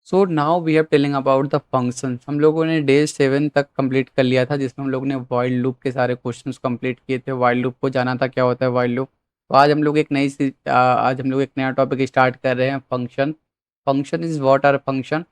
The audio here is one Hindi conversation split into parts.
So now we have telling about the functions. हम लोगों ने डे 7 तक कंप्लीट कर लिया था, जिसमें हम लोगों ने वाइल लूप के सारे क्वेश्चंस कंप्लीट किए थे। वाइल लूप को जाना था क्या होता है वाइल लूप। तो आज हम लोग एक नया टॉपिक स्टार्ट कर रहे हैं, function. Function is what are function.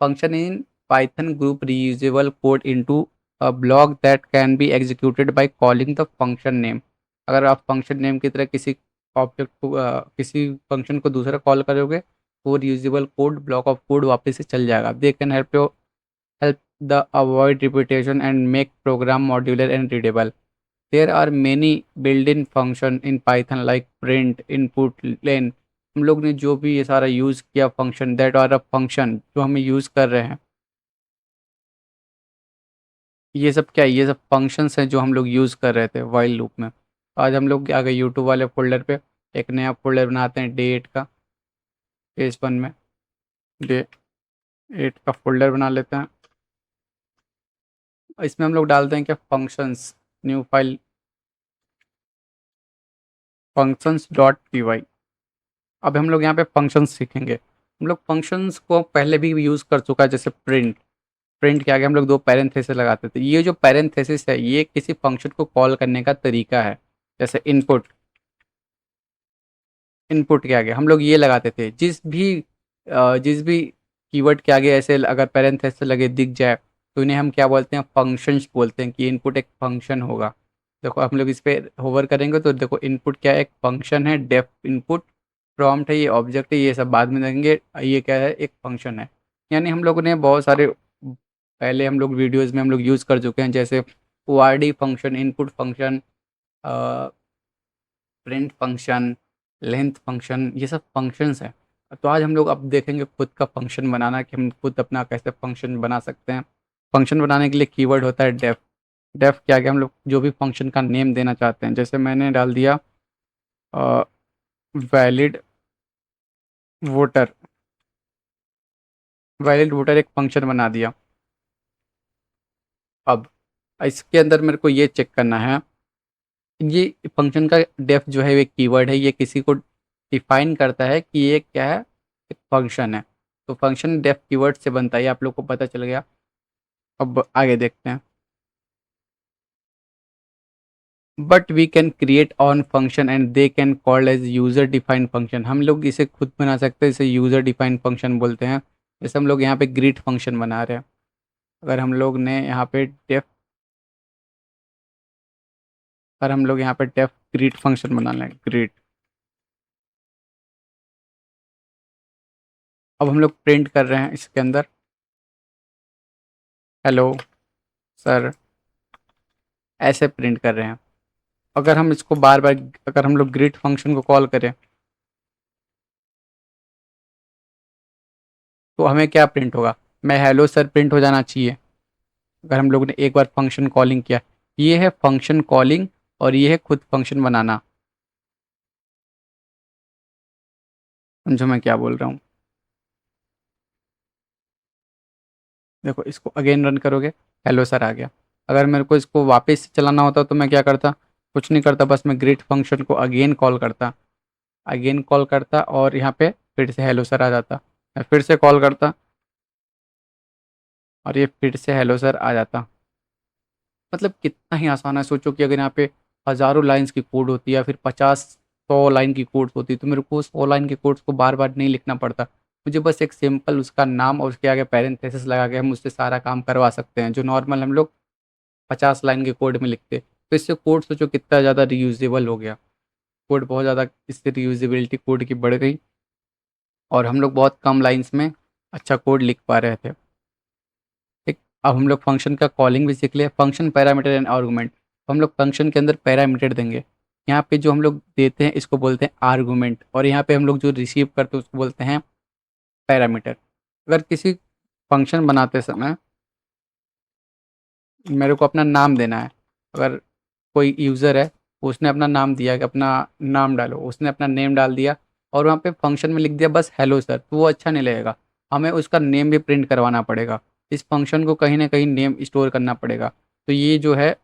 Function in Python group reusable code into a block that can be executed by calling the function name. अगर आप फंक्शन नेम की तरह किसी ऑब्जेक्ट को किसी फंक्शन को दूसरा कॉल करोगे तो reusable code, block of code वापस से चल जाएगा। They can help the avoid repetition and make program modular and readable. There are many built in function in Python like print, input, len. हम लोग ने जो भी ये सारा यूज़ किया function, that are a function जो हमें यूज़ कर रहे हैं, ये सब क्या है, ये सब फंक्शंस हैं जो हम लोग यूज़ कर रहे थे वाइल लूप में। आज हम लोग आ गए यूट्यूब वाले फोल्डर पे, एक नया फोल्डर बनाते हैं डे 8 का। पेज 1 में डे 8 का फोल्डर बना लेते हैं। इसमें हम लोग डालते हैं क्या, functions, new file, functions dot P Y. अब हम लोग यहाँ पे फंक्शंस सीखेंगे। हम लोग फंक्शंस को पहले भी यूज़ कर चुका है, जैसे प्रिंट। प्रिंट के आगे हम लोग दो पैरेंथेसिस लगाते थे। ये जो पैरेंथेसिस है ये किसी फंक्शन को कॉल करने का तरीका है। जैसे इनपुट, इनपुट के आगे हम लोग ये लगाते थे। जिस भी कीवर्ड के आगे ऐसे अगर पैरेंथेसिस लगे दिख जाए तो इन्हें हम क्या बोलते हैं, फंक्शंस बोलते हैं, कि इनपुट एक फंक्शन होगा। देखो हम लोग इस पे होवर करेंगे तो देखो इनपुट क्या है, एक फंक्शन है। डेफ इनपुट, प्रॉम्प्ट है, ये ऑब्जेक्ट है, ये सब बाद में देखेंगे। ये क्या है, एक फंक्शन है। यानी हम लोगों ने बहुत सारे पहले हम लोग वीडियोस में हम लोग यूज़ कर चुके हैं, जैसे O R D function, input function, print function, length function, ये सब फंक्शंस हैं। तो आज हम लोग अब देखेंगे खुद का फंक्शन बनाना, कि हम खुद अपना कैसे फंक्शन बना सकते हैं। फंक्शन बनाने के लिए कीवर्ड होता है डेफ। डेफ क्या क्या, हम लोग जो भी फंक्शन का नेम देना चाहते हैं, जैसे मैंने डाल दिया वैलिड वोटर। वैलिड वोटर एक फंक्शन बना दिया। अब इसके अंदर मेरे को ये चेक करना है, ये फंक्शन का डेफ जो है ये कीवर्ड है, ये किसी को डिफाइन करता है कि ये क्या है, एक फंक्शन है। तो फंक्शन डेफ कीवर्ड से बनता है, ये आप लोग को पता चल गया। अब आगे देखते हैं। But we can create own function and they can called as user defined function. हम लोग इसे खुद बना सकते हैं, इसे यूज़र डिफाइंड फंक्शन बोलते हैं। जैसे हम लोग यहाँ पे ग्रीट फंक्शन बना रहे हैं। अगर हम लोग ने यहाँ पे डेफ अगर हम लोग यहाँ पे डेफ ग्रीट फंक्शन बना लें, ग्रीट। अब हम लोग प्रिंट कर रहे हैं इसके अंदर, हेलो सर, ऐसे प्रिंट कर रहे हैं। अगर हम इसको बार बार, अगर हम लोग ग्रीट फंक्शन को कॉल करें तो हमें क्या प्रिंट होगा, मैं हेलो सर प्रिंट हो जाना चाहिए। अगर हम लोग ने एक बार फंक्शन कॉलिंग किया, ये है फंक्शन कॉलिंग और ये है खुद फंक्शन बनाना। समझो मैं क्या बोल रहा हूँ। देखो इसको अगेन रन करोगे, हेलो सर आ गया। अगर मेरे को इसको वापस से चलाना होता तो मैं क्या करता, कुछ नहीं करता, बस मैं ग्रीट फंक्शन को अगेन कॉल करता, अगेन कॉल करता और यहाँ पे फिर से हेलो सर आ जाता। मैं फिर से कॉल करता और ये फिर से हेलो सर आ जाता। मतलब कितना ही आसान है। सोचो कि अगर यहाँ पे हज़ारों लाइंस की कोड होती है या फिर 50-100 लाइन की कोड होती तो मेरे को 100 लाइन के कोड्स को बार बार नहीं लिखना पड़ता। मुझे बस एक सिंपल उसका नाम और उसके आगे पैरेंथेसिस लगा के हम उससे सारा काम करवा सकते हैं, जो नॉर्मल हम लोग 50 लाइन के कोड में लिखते। तो इससे कोड सोचो कितना ज़्यादा रीयूजेबल हो गया। कोड बहुत ज़्यादा, इससे रीयूजेबिलिटी कोड की बढ़ गई और हम लोग बहुत कम लाइन्स में अच्छा कोड लिख पा रहे थे। ठीक। अब हम लोग फंक्शन का कॉलिंग भी सीख लिया, फंक्शन पैरामीटर एंड आर्गूमेंट। हम लोग फंक्शन के अंदर पैरामीटर देंगे। यहाँ पे जो हम लोग देते हैं इसको बोलते हैं आर्गूमेंट, और यहाँ पे हम लोग जो रिसीव करते हैं उसको बोलते हैं पैरामीटर। अगर किसी फंक्शन बनाते समय मेरे को अपना नाम देना है, अगर कोई यूज़र है उसने अपना नाम दिया कि अपना नाम डालो, उसने अपना नेम डाल दिया और वहाँ पे फंक्शन में लिख दिया बस हेलो सर, तो वो अच्छा नहीं लगेगा। हमें उसका नेम भी प्रिंट करवाना पड़ेगा। इस फंक्शन को कहीं ना कहीं नेम स्टोर करना पड़ेगा। तो ये जो है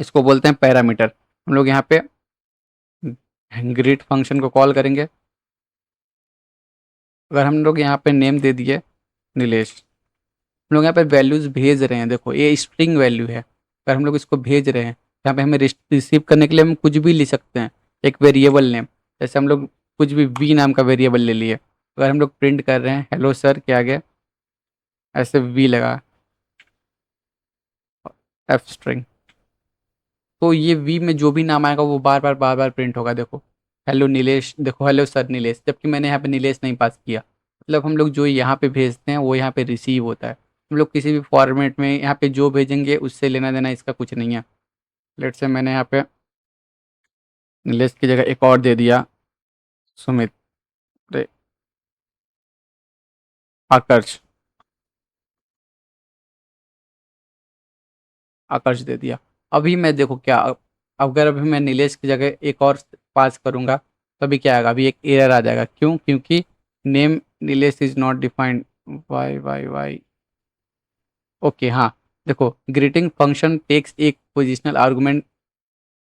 इसको बोलते हैं पैरामीटर। हम लोग यहाँ पे ग्रीट फंक्शन को कॉल करेंगे। अगर हम लोग यहाँ पे नेम दे दिए नीलेश, हम लोग यहाँ पे वैल्यूज़ भेज रहे हैं, देखो ये स्ट्रिंग वैल्यू है, अगर हम लोग इसको भेज रहे हैं, यहाँ पे हमें रिसीव करने के लिए हम कुछ भी लिख सकते हैं, एक वेरिएबल नेम, जैसे हम लोग कुछ भी वी नाम का वेरिएबल ले लिए, अगर हम लोग प्रिंट कर रहे हैं हेलो सर के आगे ऐसे वी लगा एफ स्ट्रिंग, तो ये वी में जो भी नाम आएगा वो बार बार प्रिंट होगा। देखो हेलो नीलेश, देखो हेलो सर नीलेश, जबकि मैंने यहाँ पे नीलेश नहीं पास किया, मतलब हम लोग जो यहाँ पे भेजते हैं वो यहाँ पे रिसीव होता है। हम लोग किसी भी फॉर्मेट में यहाँ पे जो भेजेंगे उससे लेना देना इसका कुछ नहीं है। लेट से मैंने यहाँ पे नीलेश की जगह एक और दे दिया सुमित, अरे आकर्ष, आकर्ष दे दिया। अभी मैं देखो क्या, अगर अभी मैं नीलेश की जगह एक और पास करूँगा तो अभी क्या आएगा, अभी एक एरर आ जाएगा, क्यों? क्योंकि name Nilesh is not defined. Why okay हाँ, देखो ग्रीटिंग फंक्शन टेक्स एक positional argument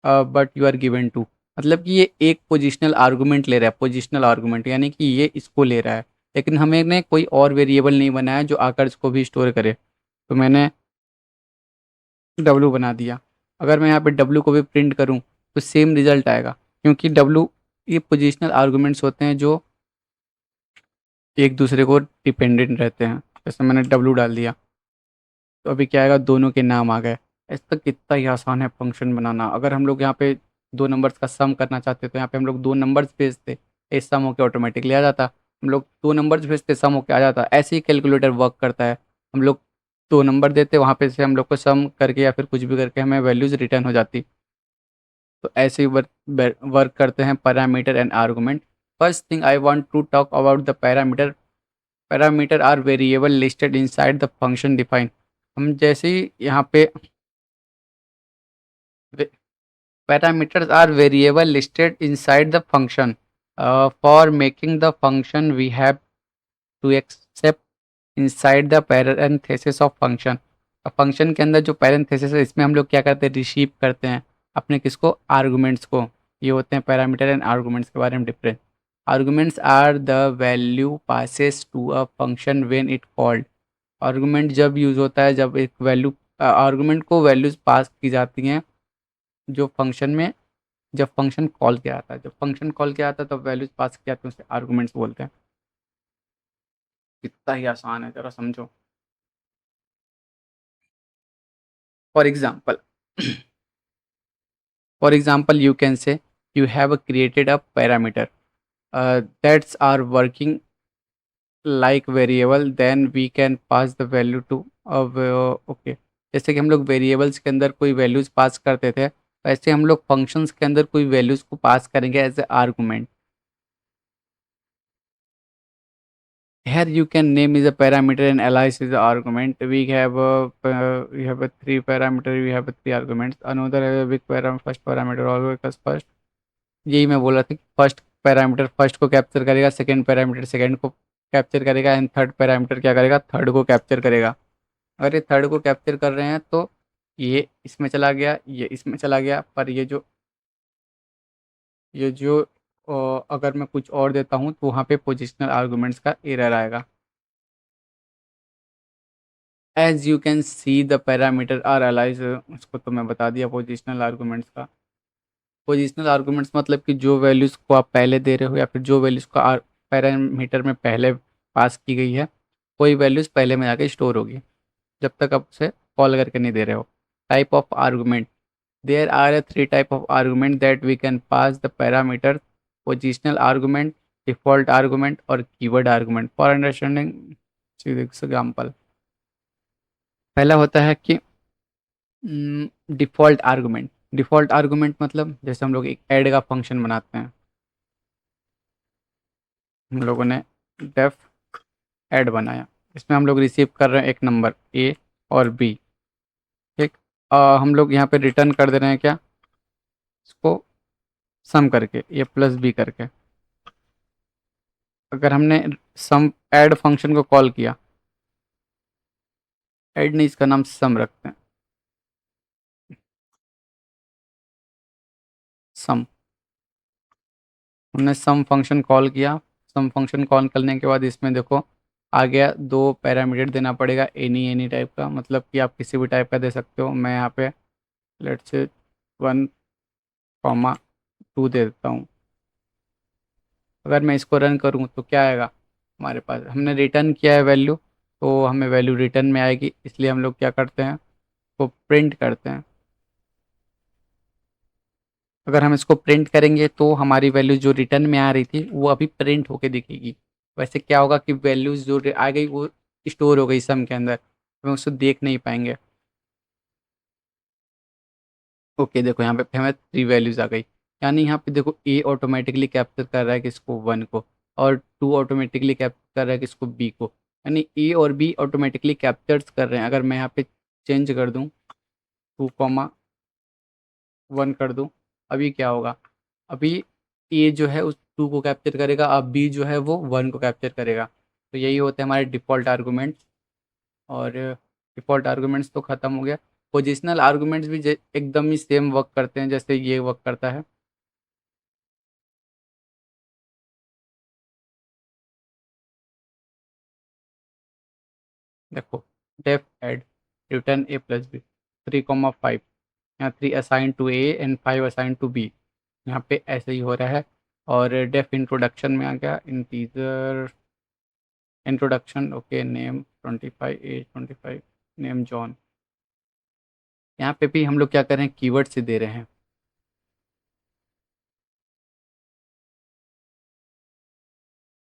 but you are given two, मतलब कि ये एक पोजिशनल आर्गूमेंट ले रहा है, पोजिशनल आर्गूमेंट यानी कि ये इसको ले रहा है, लेकिन हमें ने कोई और वेरिएबल नहीं बनाया जो आकर इसको भी स्टोर करे, तो मैंने डब्लू बना दिया। अगर मैं यहाँ पे डब्लू को भी प्रिंट करूँ तो सेम रिजल्ट आएगा, क्योंकि डब्लू ये पोजिशनल आर्गूमेंट्स होते हैं जो एक दूसरे को डिपेंडेंट रहते हैं। जैसे मैंने डब्लू डाल दिया तो अभी क्या आएगा, दोनों के नाम आ गए। ऐसा कितना ही आसान है फंक्शन बनाना। अगर हम लोग यहाँ पे दो नंबर्स का सम करना चाहते तो यहाँ पे हम लोग दो नंबर्स भेजते, ये सम होके ऑटोमेटिकली आ जाता। हम लोग दो नंबर्स भेजते, सम होके आ जाता। ऐसे ही कैलकुलेटर वर्क करता है। हम लोग दो नंबर देते, वहाँ पे से हम लोग को सम करके या फिर कुछ भी करके हमें वैल्यूज रिटर्न हो जाती। तो ऐसे ही वर्क करते हैं parameter and argument. First thing I want to talk about the parameter. Parameter are variable listed inside the function define. हम जैसे ही यहाँ पे parameters are variable listed inside the function. For making the function we have to accept inside the parenthesis of function। अब फंक्शन के अंदर जो पैरेंथेसिस है इसमें हम लोग क्या करते हैं, रिसीव करते हैं अपने किसको, आर्गुमेंट्स को। ये होते हैं पैरामीटर एंड आर्गुमेंट्स के बारे में difference. Arguments are the value passes to a function when it called. Argument जब यूज़ होता है जब एक वैल्यू, आर्गुमेंट को वैल्यूज पास की जाती हैं जो फंक्शन में, जब फंक्शन कॉल किया जाता है, जब फंक्शन कॉल किया जाता है तब वैल्यूज पास किया जाती है, उसे आर्गुमेंट्स बोलते हैं। कितना ही आसान है, जरा समझो। For example for example you can say you have created a parameter that's are working like variable, then we can pass the value to okay. जैसे कि हम लोग वेरिएबल्स के अंदर कोई वैल्यूज पास करते थे, वैसे हम लोग फंक्शंस के अंदर कोई वैल्यूज को पास करेंगे as a argument. Here you can name is a parameter and alias is the argument. We have a three parameter, we have a three arguments. Another have a big parameter, first parameter always comes first. यही मैं बोल रहा था कि फर्स्ट पैरामीटर फर्स्ट को कैप्चर करेगा, सेकंड पैरामीटर सेकंड को कैप्चर करेगा, एंड थर्ड पैरामीटर क्या करेगा, थर्ड को कैप्चर करेगा। अगर ये थर्ड को कैप्चर कर रहे हैं तो ये इसमें चला गया, ये इसमें चला गया, पर ये जो अगर मैं कुछ और देता हूँ तो वहाँ पे पोजिशनल आर्गूमेंट्स का एरर आएगा। As you can see the parameter are alias, उसको तो मैं बता दिया पोजिशनल आर्गूमेंट्स का। पोजिशनल आर्गूमेंट्स मतलब कि जो वैल्यूज़ को आप पहले दे रहे हो या फिर जो वैल्यूज़ को पैरामीटर में पहले पास की गई है, कोई वैल्यूज़ पहले में जाके स्टोर होगी जब तक आप उसे कॉल करके नहीं दे रहे हो। Type of argument, there are a three type of argument that we can pass the parameter: positional argument, default argument और keyword argument. For understanding example, पहला होता है कि डिफ़ॉल्ट आर्गुमेंट। डिफ़ॉल्ट आर्गुमेंट मतलब जैसे हम लोग एक ऐड का फंक्शन बनाते हैं, हम लोगों ने डेफ ऐड बनाया, इसमें हम लोग रिसीव कर रहे हैं एक नंबर ए और बी। ठीक, हम लोग यहाँ पे रिटर्न कर दे रहे हैं क्या, इसको सम करके, ए प्लस बी करके। अगर हमने सम ऐड फंक्शन को कॉल किया, ऐड नहीं इसका नाम सम रखते हैं, सम, हमने सम फंक्शन कॉल किया, सम फंक्शन कॉल करने के बाद इसमें देखो आ गया, 2 पैरामीटर देना पड़ेगा, एनी टाइप का, मतलब कि आप किसी भी टाइप का दे सकते हो। मैं यहाँ पे लेट्स से 1,2 दे देता हूँ। अगर मैं इसको रन करूँ तो क्या आएगा, हमारे पास हमने रिटर्न किया है वैल्यू, तो हमें वैल्यू रिटर्न में आएगी। इसलिए हम लोग क्या करते हैं, वो प्रिंट करते हैं। अगर हम इसको प्रिंट करेंगे तो हमारी वैल्यू जो रिटर्न में आ रही थी वो अभी प्रिंट होके दिखेगी। वैसे क्या होगा कि वैल्यूज जो आ गई वो स्टोर हो गई सम के अंदर, हम उसको देख नहीं पाएंगे। ओके, देखो यहाँ पे हमें 3 वैल्यूज आ गई। यानी यहाँ पे देखो ए ऑटोमेटिकली कैप्चर कर रहा है किसको, 1 को, और 2 ऑटोमेटिकली कैप्चर कर रहा है किसको, बी को। यानी ए और बी ऑटोमेटिकली कैप्चर्स कर रहे हैं। अगर मैं यहाँ पे चेंज कर दूँ, 2,1 कर दूँ, अभी क्या होगा, अभी ए जो है उस 2 को कैप्चर करेगा, अब बी जो है वो 1 को कैप्चर करेगा। तो यही होते हैं हमारे डिफ़ॉल्ट आर्गूमेंट्स। और डिफ़ॉल्ट आर्गूमेंट्स तो ख़त्म हो गया। पोजिशनल आर्गूमेंट्स भी एकदम ही सेम वर्क करते हैं जैसे ये वर्क करता है। देखो, def add return A plus B 3,5, यहाँ 3 assign to A and 5 assign to B, यहाँ पे ऐसे ही हो रहा है। और डेफ इंट्रोडक्शन में आ गया integer introduction, okay, name 25, age 25, name John. यहाँ पे भी हम लोग क्या कर रहे हैं, कीवर्ड से दे रहे हैं।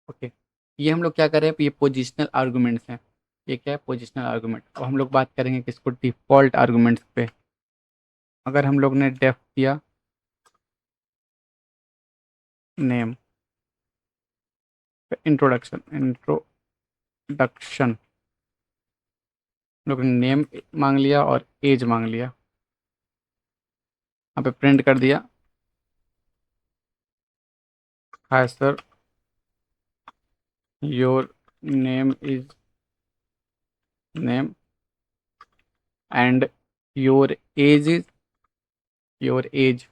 ओके, ये हम लोग क्या कर रहे हैं, ये पोजिशनल आर्गूमेंट्स हैं। ये क्या है, पोजिशनल आर्गूमेंट। और हम लोग बात करेंगे किसको, डिफ़ॉल्ट आर्गूमेंट्स पे। अगर हम लोग ने डेफ दिया नेम, इंट्रोडक्शन लोग ने नेम मांग लिया और एज मांग लिया, यहाँ पे प्रिंट कर दिया, hi sir your name is name and your age is your age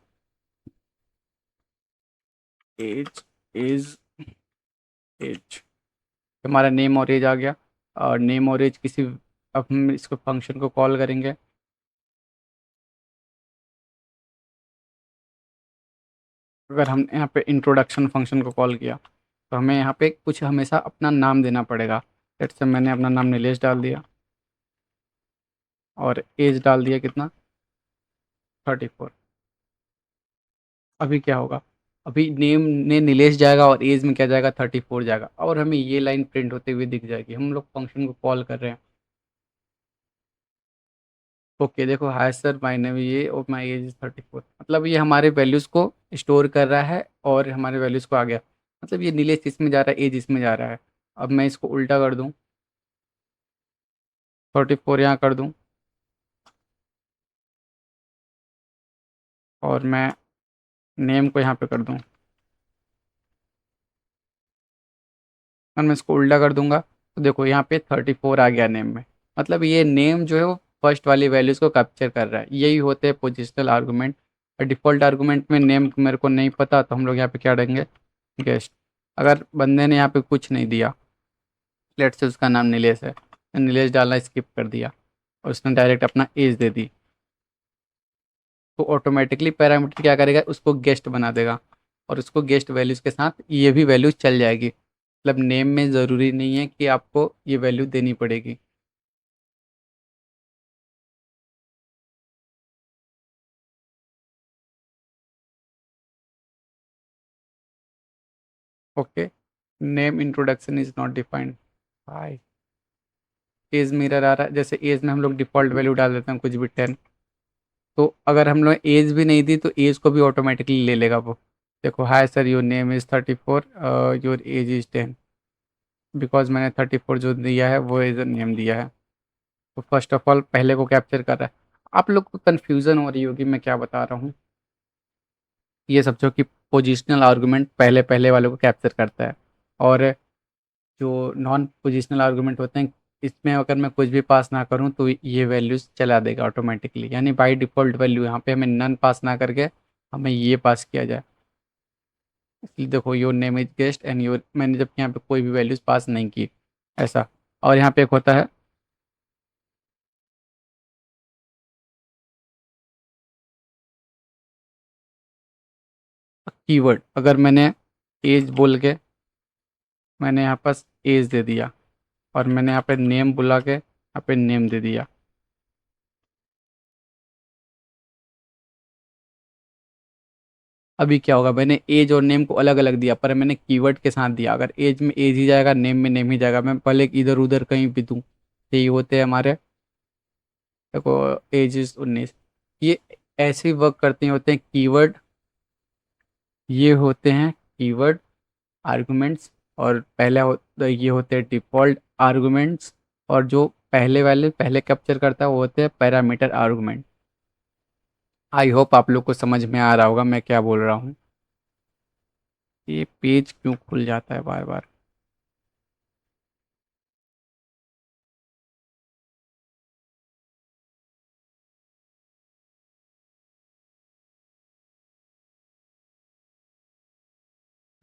is age. हमारा नेम और एज आ गया। और नेम और एज किसी, अब हम इसको फंक्शन को कॉल करेंगे। अगर हम यहाँ पे इंट्रोडक्शन फंक्शन को कॉल किया तो हमें यहाँ पे कुछ हमेशा अपना नाम देना पड़ेगा। जैसे मैंने अपना नाम नीलेश डाल दिया और एज डाल दिया कितना, 34। अभी क्या होगा, अभी नेम ने नीलेश जाएगा और एज में क्या जाएगा, 34 जाएगा, और हमें ये लाइन प्रिंट होते हुए दिख जाएगी। हम लोग फंक्शन को कॉल कर रहे हैं। ओके, देखो, हाय सर माय नेम ये और माय एज इज 34, मतलब ये हमारे वैल्यूज़ को स्टोर कर रहा है और हमारे वैल्यूज़ को आ गया। मतलब ये नीलेश इसमें जा रहा है, एज इसमें जा रहा है। अब मैं इसको उल्टा कर दूँ, 34 यहाँ कर दूँ, और मैं नेम को यहाँ पे कर दूँ, और मैं इसको उल्टा कर दूंगा तो देखो यहाँ पे 34 आ गया नेम में। मतलब ये नेम जो है वो फर्स्ट वाली वैल्यूज़ को कैप्चर कर रहा है। यही होते हैं पोजिशनल आर्गूमेंट। और डिफ़ॉल्ट आर्गूमेंट में नेम मेरे को नहीं पता तो हम लोग यहाँ पे क्या देंगे, गेस्ट। अगर बंदे ने यहाँ पे कुछ नहीं दिया, लेट से उसका नाम नीलेश है, नीलेश डालना स्किप कर दिया और उसने डायरेक्ट अपना एज दे दी, तो ऑटोमेटिकली पैरामीटर क्या करेगा, उसको गेस्ट बना देगा। और उसको गेस्ट वैल्यूज़ के साथ ये भी वैल्यूज चल जाएगी। मतलब नेम में ज़रूरी नहीं है कि आपको ये वैल्यू देनी पड़ेगी। Okay, name introduction is not defined. Hi, as mirror आ रहा है, जैसे एज में हम लोग डिफ़ॉल्ट वैल्यू डाल देते हैं कुछ भी 10। तो अगर हम लोग एज भी नहीं दी तो एज को भी ऑटोमेटिकली ले लेगा वो। देखो, हाय sir your name is 34, your age is 10, because मैंने 34 जो दिया है वो एज नेम दिया है। तो फर्स्ट ऑफ ऑल पहले को कैप्चर कर रहा है। आप लोग को कन्फ्यूज़न हो रही होगी मैं क्या बता रहा हूँ। ये समझो कि पोजिशनल आर्गूमेंट पहले पहले वालों को कैप्चर करता है, और जो नॉन पोजिशनल आर्गूमेंट होते हैं इसमें अगर मैं कुछ भी पास ना करूं तो ये वैल्यूज़ चला देगा ऑटोमेटिकली। यानी बाय डिफ़ॉल्ट वैल्यू यहाँ पे हमें नन पास ना करके हमें ये पास किया जाए। इसलिए देखो your name is guest and your, मैंने जब यहाँ पे कोई भी वैल्यूज पास नहीं की ऐसा। और यहाँ पे एक होता है कीवर्ड। अगर मैंने एज बोल के मैंने यहाँ पास एज दे दिया, और मैंने यहाँ पे नेम बुला के यहाँ पे नेम दे दिया, अभी क्या होगा, मैंने एज और नेम को अलग अलग दिया पर मैंने कीवर्ड के साथ दिया। अगर एज में एज ही जाएगा, नेम में नेम ही जाएगा, मैं भले इधर उधर कहीं भी दूँ। यही होते हैं हमारे, देखो एज इज 19, ये ऐसे ही वर्क करते हैं, होते हैं कीवर्ड। ये होते हैं कीवर्ड आर्गुमेंट्स, और ये होते हैं डिफ़ॉल्ट आर्गुमेंट्स। और जो पहले वाले पहले कैप्चर करता है वो होते हैं पैरामीटर आर्गुमेंट। आई होप आप लोग को समझ में आ रहा होगा मैं क्या बोल रहा हूँ। ये पेज क्यों खुल जाता है बार बार।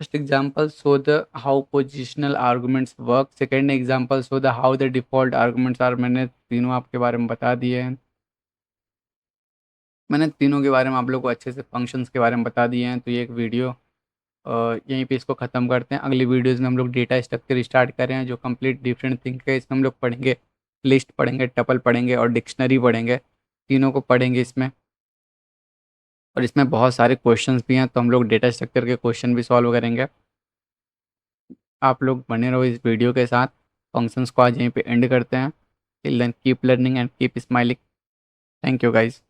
First example show the how positional arguments work. Second example show the how the default arguments are. मैंने तीनों आपके बारे में बता दिए हैं। मैंने तीनों के बारे में आप लोग को अच्छे से फंक्शंस के बारे में बता दिए हैं। तो ये एक वीडियो यहीं पे इसको ख़त्म करते हैं। अगली वीडियोज़ में हम लोग डेटा स्ट्रक्चर स्टार्ट कर रहे हैं जो कंप्लीट डिफरेंट थिंग है। इसमें हम लोग पढ़ेंगे लिस्ट पढ़ेंगे, टपल पढ़ेंगे और डिक्शनरी पढ़ेंगे। तीनों को पढ़ेंगे इसमें। और इसमें बहुत सारे क्वेश्चंस भी हैं, तो हम लोग डेटा स्ट्रक्चर के क्वेश्चन भी सॉल्व करेंगे। आप लोग बने रहो इस वीडियो के साथ। फंक्शंस को आज यहीं पे एंड करते हैं। Till then keep learning and keep smiling. Thank you guys.